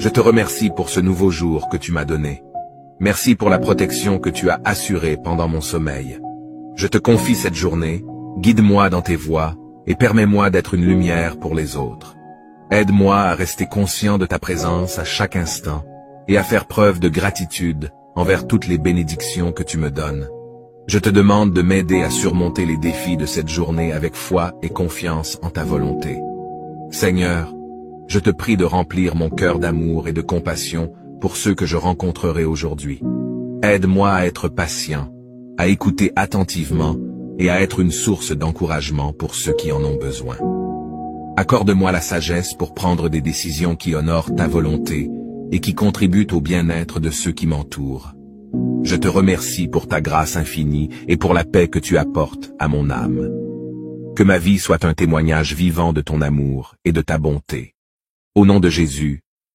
Je te remercie pour ce nouveau jour que tu m'as donné. Merci pour la protection que tu as assurée pendant mon sommeil. Je te confie cette journée, guide-moi dans tes voies et permets-moi d'être une lumière pour les autres. Aide-moi à rester conscient de ta présence à chaque instant et à faire preuve de gratitude envers toutes les bénédictions que tu me donnes. Je te demande de m'aider à surmonter les défis de cette journée avec foi et confiance en ta volonté. Seigneur, je te prie de remplir mon cœur d'amour et de compassion pour ceux que je rencontrerai aujourd'hui. Aide-moi à être patient, à écouter attentivement et à être une source d'encouragement pour ceux qui en ont besoin. Accorde-moi la sagesse pour prendre des décisions qui honorent ta volonté et qui contribuent au bien-être de ceux qui m'entourent. Je te remercie pour ta grâce infinie et pour la paix que tu apportes à mon âme. Que ma vie soit un témoignage vivant de ton amour et de ta bonté. Au nom de Jésus,